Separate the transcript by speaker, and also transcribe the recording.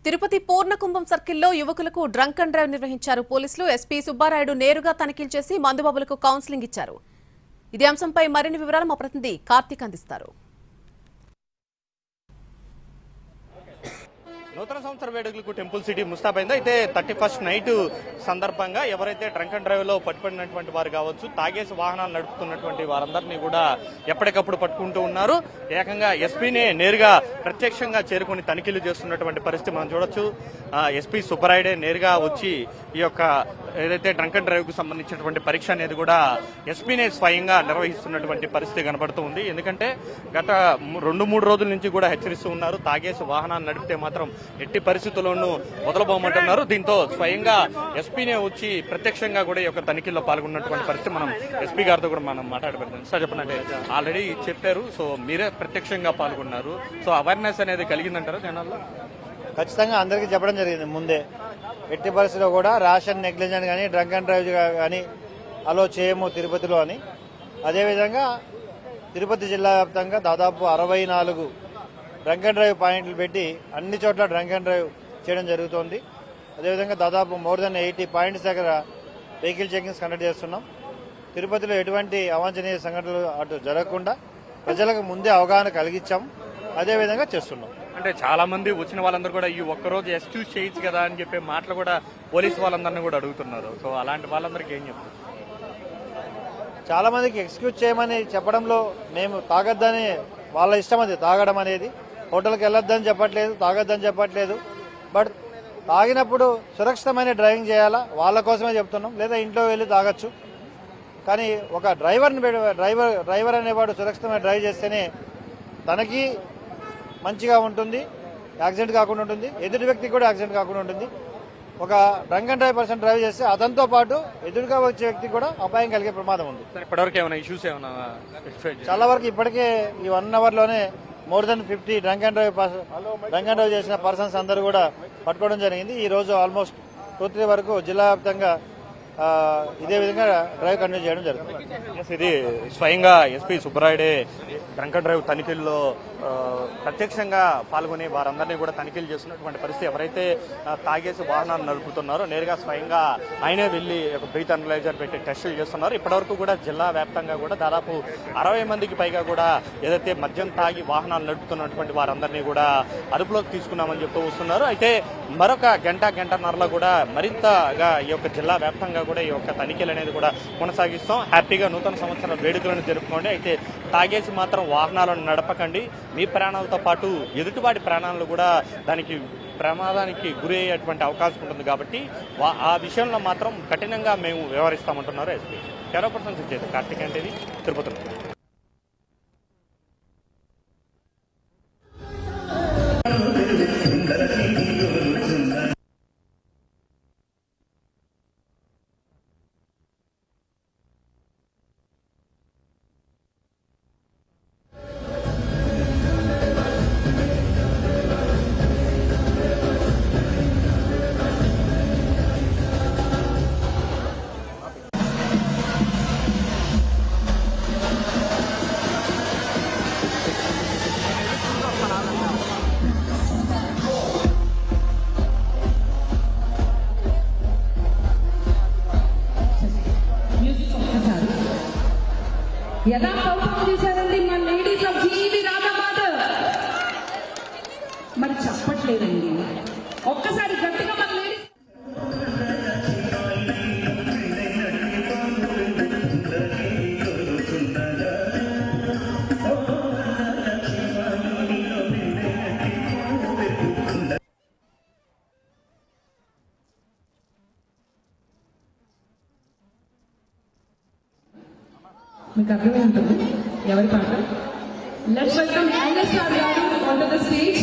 Speaker 1: తిరుపతి పూర్ణకుంభం సర్కిల్లో యువకులకు drunk and drive నిర్వహించారు పోలీసులు. ఎస్పీ సుబ్బారాయుడు నేరుగా తనిఖీలు చేసి మందుబాబులకు కౌన్సిలింగ్ ఇచ్చారు. ఇదే అంశంపై మరిన్ని వివరాలు మా ప్రతినిధి కార్తీక్ అందిస్తారు.
Speaker 2: నూతన సంవత్సర వేడుకలకు టెంపుల్ సిటీ ముస్తాబైంది. అయితే 31st నైట్ సందర్భంగా ఎవరైతే డ్రంక్ అండ్ డ్రైవ్ లో పట్టుబడినటువంటి వారు కావచ్చు, తాగేసి వాహనాలు నడుపుతున్నటువంటి వారందరినీ కూడా ఎప్పటికప్పుడు పట్టుకుంటూ ఉన్నారు. ఏకంగా ఎస్పీనే నేరుగా ప్రత్యక్షంగా చేరుకుని తనిఖీలు చేస్తున్నటువంటి పరిస్థితి మనం చూడొచ్చు. ఎస్పీ సుబ్బరాయుడే నేరుగా వచ్చి ఈ యొక్క ఏదైతే డ్రంక్ అండ్ డ్రైవ్ కు సంబంధించినటువంటి పరీక్ష అనేది కూడా ఎస్పీనే స్వయంగా నిర్వహిస్తున్నటువంటి పరిస్థితి కనబడుతూ ఉంది. ఎందుకంటే గత 2-3 రోజుల నుంచి కూడా హెచ్చరిస్తూ ఉన్నారు, తాగేసి వాహనాలు నడిపితే మాత్రం ఎట్టి పరిస్థితుల్లోనూ వదలబోమంటున్నారు. దీంతో స్వయంగా ఎస్పీనే వచ్చి ప్రత్యక్షంగా కూడా ఈ యొక్క తనిఖీల్లో పాల్గొన్నటువంటి పరిస్థితి మనం ఎస్పీ గారితో కూడా మనం మాట్లాడబెడతాం. సార్ చెప్పండి, ఆల్రెడీ చెప్పారు, సో మీరే ప్రత్యక్షంగా పాల్గొన్నారు, సో అవేర్నెస్ అనేది కలిగిందంటారా జనాల్లో?
Speaker 3: ఖచ్చితంగా అందరికీ చెప్పడం జరిగింది ముందే. ఎట్టి పరిస్థితిలో కూడా ర్యాషన్ నెగ్లిజెంట్ కానీ డ్రంక్ అండ్ డ్రైవ్ కానీ అలో చేయము తిరుపతిలో అని. అదేవిధంగా తిరుపతి జిల్లా వ్యాప్తంగా దాదాపు 64 డ్రంక్ అండ్ డ్రైవ్ పాయింట్లు పెట్టి అన్ని చోట్ల డ్రంక్ అండ్ డ్రైవ్ చేయడం జరుగుతోంది. అదేవిధంగా దాదాపు మోర్ దెన్ 80 పాయింట్స్ దగ్గర వెహికల్ చెకింగ్స్ కండక్ట్ చేస్తున్నాం. తిరుపతిలో ఎటువంటి అవాంఛనీయ సంఘటనలు అటు జరగకుండా ప్రజలకు ముందే అవగాహన కలిగించాం. అదేవిధంగా చేస్తున్నాం.
Speaker 2: అంటే చాలా మంది వచ్చిన వాళ్ళందరూ కూడా ఈ ఒక్కరోజు ఎక్స్క్యూజ్ చేయొచ్చు కదా అని చెప్పే మాటలు కూడా పోలీసు వాళ్ళందరినీ కూడా అడుగుతున్నారు. సో అలాంటి వాళ్ళందరికీ ఏం చెప్తారు?
Speaker 3: చాలా మందికి ఎక్స్క్యూజ్ చేయమని చెప్పడంలో మేము తాగొద్దని, వాళ్ళ ఇష్టం అది తాగడం అనేది. హోటల్కి వెళ్ళొద్దని చెప్పట్లేదు, తాగొద్దని చెప్పట్లేదు. బట్ తాగినప్పుడు సురక్షితమైన డ్రైవింగ్ చేయాలా, వాళ్ళ కోసమే చెప్తున్నాం. లేదా ఇంట్లో వెళ్ళి తాగొచ్చు. కానీ ఒక డ్రైవర్ అనేవాడు సురక్షితమైన డ్రైవ్ చేస్తేనే తనకి మంచిగా ఉంటుంది, యాక్సిడెంట్ కాకుండా ఉంటుంది, ఎదుటి వ్యక్తికి కూడా యాక్సిడెంట్ కాకుండా ఉంటుంది. ఒక drunk and drive person drive చేస్తే అతనితో పాటు ఎదురుగా వచ్చే వ్యక్తికి కూడా అపాయం కలిగే ప్రమాదం ఉంది.
Speaker 2: ఇప్పటివరకు ఏమైనా ఇష్యూస్ ఏమైనా?
Speaker 3: చాలా వరకు ఇప్పటికే ఈ 1 అవర్లోనే more than 50 drunk and drive చేసిన పర్సన్స్ అందరూ కూడా పట్టుకోవడం జరిగింది. ఈ రోజు ఆల్మోస్ట్ 2-3 వరకు జిల్లా వ్యాప్తంగా ఇదే విధంగా డ్రైవ్ కంటిన్యూ చేయడం జరుగుతుంది.
Speaker 2: ఇది స్వయంగా ఎస్పీ సుబ్బరాయుడే డ్రంక్ అండ్ డ్రైవ్ తనిఖీల్లో ప్రత్యక్షంగా పాల్గొని వారందరినీ కూడా తనిఖీలు చేస్తున్నటువంటి పరిస్థితి. ఎవరైతే తాగేసి వాహనాలు నడుపుతున్నారో నేరుగా స్వయంగా ఆయనే వెళ్లి ఒక బ్రీత్ అనలైజర్ పెట్టి టెస్టులు చేస్తున్నారు. ఇప్పటివరకు కూడా జిల్లా వ్యాప్తంగా కూడా దాదాపు 60 మందికి పైగా కూడా ఏదైతే మద్యం తాగి వాహనాలు నడుపుతున్నటువంటి వారందరినీ కూడా అదుపులోకి తీసుకున్నామని చెప్తూ వస్తున్నారు. అయితే మరొక గంటన్నరలో కూడా మరింతగా ఈ యొక్క జిల్లా వ్యాప్తంగా కూడా ఈ యొక్క తనిఖీలు అనేది కూడా కొనసాగిస్తాం. హ్యాపీగా నూతన సంవత్సర వేడుకలను జరుపుకోండి. అయితే తాగేసి మాత్రం వాహనాలను నడపకండి. మీ ప్రాణాలతో పాటు ఎదుటివాడి ప్రాణాలను కూడా దానికి ప్రమాదానికి గురి అయ్యేటువంటి అవకాశం ఉంటుంది. కాబట్టి ఆ విషయంలో మాత్రం కఠినంగా మేము వ్యవహరిస్తామంటున్నారు SP. Camera person Sucheta, Karthik అంటే తిరుపతి.
Speaker 4: ఎలా పర్ఫామ్ చేశారండి మన లేడీస్ ఆఫ్ జీవి రాధామాత? మరి చెప్పట్లేదండి, ఒక్కసారి గట్టిగా మన లేడీస్. మీకు అర్థమే ఉంటుంది ఎవరి పాట. లెట్స్ వెల్కమ్ ఎన్ఎస్ఆర్ గారు ఆన్ టు ద స్టేజ్.